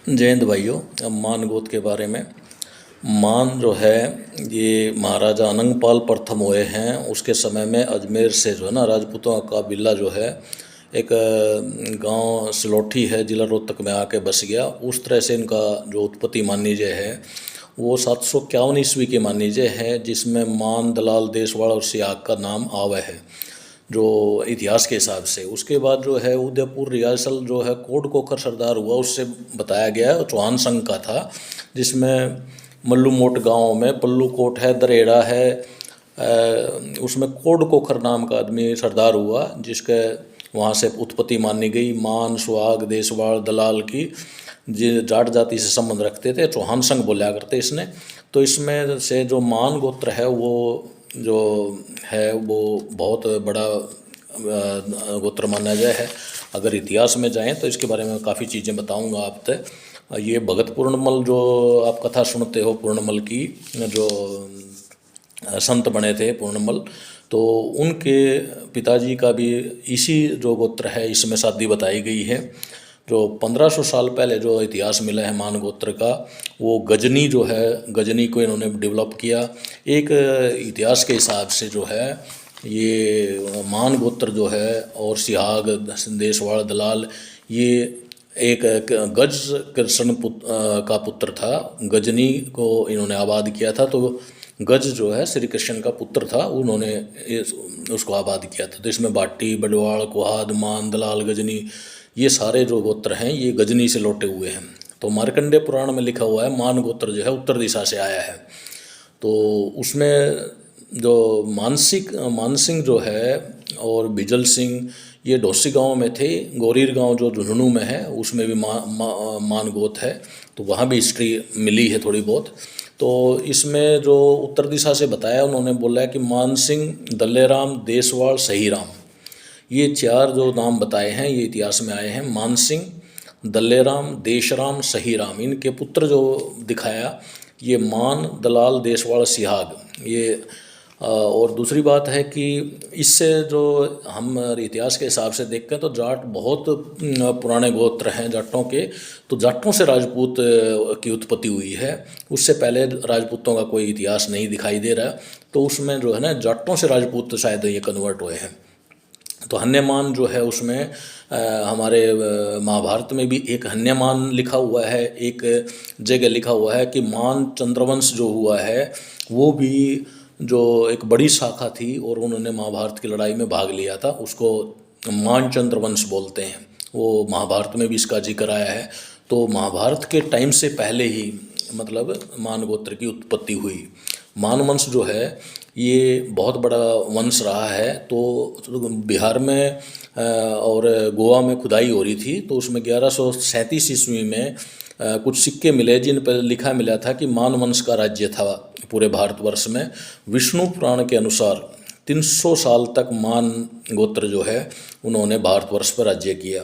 जय हिंद भाइयों। अब मान गोत्र के बारे में। मान जो है ये महाराजा अनंगपाल प्रथम हुए हैं, उसके समय में अजमेर से जो है ना राजपूतों का काबिला जो है एक गांव सिलोठी है, जिला रोहतक में आके बस गया। उस तरह से इनका जो उत्पत्ति मान लीजिए है वो 751 ईस्वी की मान लीजिए है, जिसमें मान, दलाल, देशवाड़ और सियाग का नाम आवे है जो इतिहास के हिसाब से। उसके बाद जो है उदयपुर रियासल जो है कोट कोखर सरदार हुआ, उससे बताया गया है चौहान संघ का था, जिसमें मल्लू मोट गाँव में पल्लू कोट है, दरेड़ा है, उसमें कोट कोखर नाम का आदमी सरदार हुआ, जिसके वहाँ से उत्पत्ति मानी गई। मान, सुहाग, देशवाड़, दलाल की जाट जाति से संबंध रखते थे, चौहान संघ बोला करते इसने। तो इसमें से जो मान गोत्र है वो जो है वो बहुत बड़ा गोत्र माना जाए है। अगर इतिहास में जाएं तो इसके बारे में काफ़ी चीज़ें बताऊंगा आप तक। ये भगत पूर्णमल जो आप कथा सुनते हो, पूर्णमल की जो संत बने थे पूर्णमल, तो उनके पिताजी का भी इसी जो गोत्र है इसमें शादी बताई गई है। जो 1500 साल पहले जो इतिहास मिला है मान गोत्र का, वो गजनी जो है, गजनी को इन्होंने डेवलप किया। एक इतिहास के हिसाब से जो है ये मान गोत्र जो है और सिहाग, देशवाड़, दलाल, ये एक गज कृष्ण का पुत्र था। गजनी को इन्होंने आबाद किया था, तो गज जो है श्री कृष्ण का पुत्र था, उन्होंने उसको आबाद किया था। तो इसमें बाटी, बडवाड़, कुहाद, मान, दलाल, गजनी, ये सारे जो गोत्र हैं ये गजनी से लौटे हुए हैं। तो मार्कंडेय पुराण में लिखा हुआ है मान गोत्र जो है उत्तर दिशा से आया है। तो उसमें जो मानसिंह जो है और बिजल सिंह, ये ढोसी गांव में थे। गोरीर गांव जो झुंझुनू में है उसमें भी मान गोत्र है, तो वहाँ भी हिस्ट्री मिली है थोड़ी बहुत। तो इसमें जो उत्तर दिशा से बताया, उन्होंने बोला है कि मानसिंह, दल्लेराम, देशवाड़, सहीराम, ये चार जो नाम बताए हैं ये इतिहास में आए हैं। मानसिंह, दल्लेराम, देशराम, सहीराम, इनके पुत्र जो दिखाया ये मान, दलाल, देशवाड़, सिहाग, ये और दूसरी बात है कि इससे जो हम इतिहास के हिसाब से देखते हैं तो जाट बहुत पुराने गोत्र हैं जाटों के। तो जाटों से राजपूत की उत्पत्ति हुई है, उससे पहले राजपूतों का कोई इतिहास नहीं दिखाई दे रहा। तो उसमें जो है ना जाटों से राजपूत शायद ये कन्वर्ट हुए हैं। तो हन्यमान जो है उसमें हमारे महाभारत में भी एक हन्यमान लिखा हुआ है। एक जगह लिखा हुआ है कि मान चंद्रवंश जो हुआ है वो भी जो एक बड़ी शाखा थी और उन्होंने महाभारत की लड़ाई में भाग लिया था, उसको मानचंद्र वंश बोलते हैं। वो महाभारत में भी इसका जिक्र आया है। तो महाभारत के टाइम से पहले ही मतलब मान गोत्र की उत्पत्ति हुई। मान वंश जो है ये बहुत बड़ा वंश रहा है। तो बिहार में और गोवा में खुदाई हो रही थी, तो उसमें 1137 ईस्वी में कुछ सिक्के मिले जिन पर लिखा मिला था कि मान वंश का राज्य था पूरे भारतवर्ष में। विष्णु पुराण के अनुसार 300 साल तक मान गोत्र जो है उन्होंने भारतवर्ष पर राज्य किया।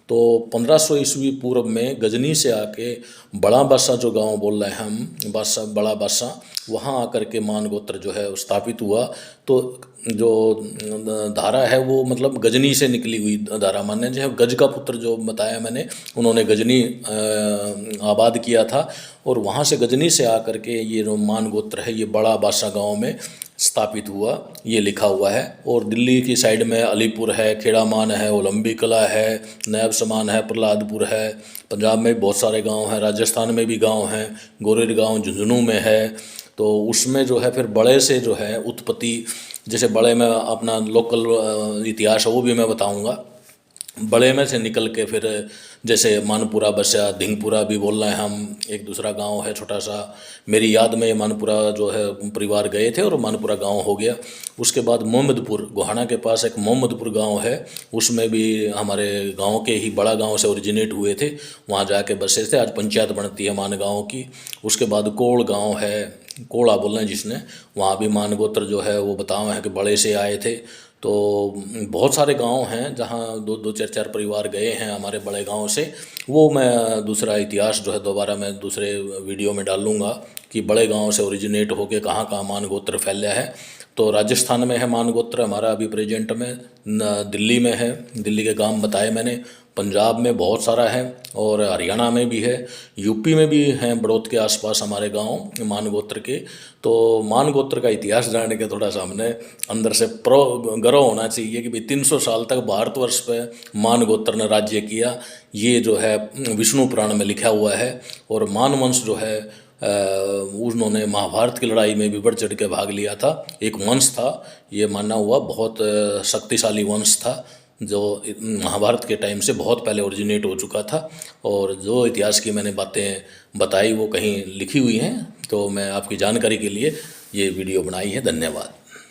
तो 1500 ईस्वी पूर्व में गजनी से आके बड़ा बासा जो गांव बोल रहे हैं हम, बासा, बड़ा बासा, वहाँ आकर के मान गोत्र जो है स्थापित हुआ। तो जो धारा है वो मतलब गजनी से निकली हुई धारा माने जो है। गज का पुत्र जो बताया मैंने, उन्होंने गजनी आबाद किया था और वहाँ से गजनी से आकर के ये जो मान गोत्र है ये बड़ा बासा गांव में स्थापित हुआ, ये लिखा हुआ है। और दिल्ली की साइड में अलीपुर है, खेड़ामान है, ओलंबी कला है, नैब समान है, प्रहलादपुर है। पंजाब में बहुत सारे गांव हैं, राजस्थान में भी गांव हैं, गोरेर गांव झुंझुनू में है। तो उसमें जो है फिर बड़े से जो है उत्पत्ति, जैसे बड़े में अपना लोकल इतिहास है वो भी मैं बताऊंगा। बड़े में से निकल के फिर जैसे मानपुरा बसा, धिंगपुरा भी बोल रहे हैं हम, एक दूसरा गांव है छोटा सा। मेरी याद में मानपुरा जो है परिवार गए थे और मानपुरा गांव हो गया। उसके बाद मोहम्मदपुर, गोहाना के पास एक मोहम्मदपुर गांव है, उसमें भी हमारे गांव के ही बड़ा गांव से ओरिजिनेट हुए थे, वहाँ जाके बसे थे। आज पंचायत बनती है मान गाँव की। उसके बाद कोड़ गाँव है, कोड़ा बोल रहे हैं जिसने, वहाँ भी मान गोत्र जो है वो बताए हैं कि बड़े से आए थे। तो बहुत सारे गांव हैं जहाँ दो दो चार चार परिवार गए हैं हमारे बड़े गांव से। वो मैं दूसरा इतिहास जो है दोबारा मैं दूसरे वीडियो में डालूंगा कि बड़े गांव से ओरिजिनेट होके कहाँ कहाँ मान गोत्र फैला है। तो राजस्थान में है मान गोत्र हमारा अभी प्रेजेंट में, दिल्ली में है, दिल्ली के गांव बताए मैंने, पंजाब में बहुत सारा है और हरियाणा में भी है, यूपी में भी हैं, बड़ौत के आसपास हमारे गांव मान गोत्र के। तो मान गोत्र का इतिहास जानने के थोड़ा सा हमने अंदर से गर्व होना चाहिए कि भाई 300 साल तक भारतवर्ष पे मान गोत्र ने राज्य किया। ये जो है विष्णु पुराण में लिखा हुआ है। और मान वंश जो है उन्होंने महाभारत की लड़ाई में भी बढ़ चढ़ के भाग लिया था। एक वंश था, ये माना हुआ बहुत शक्तिशाली वंश था, जो महाभारत के टाइम से बहुत पहले ओरिजिनेट हो चुका था। और जो इतिहास की मैंने बातें बताई वो कहीं लिखी हुई हैं, तो मैं आपकी जानकारी के लिए ये वीडियो बनाई है। धन्यवाद।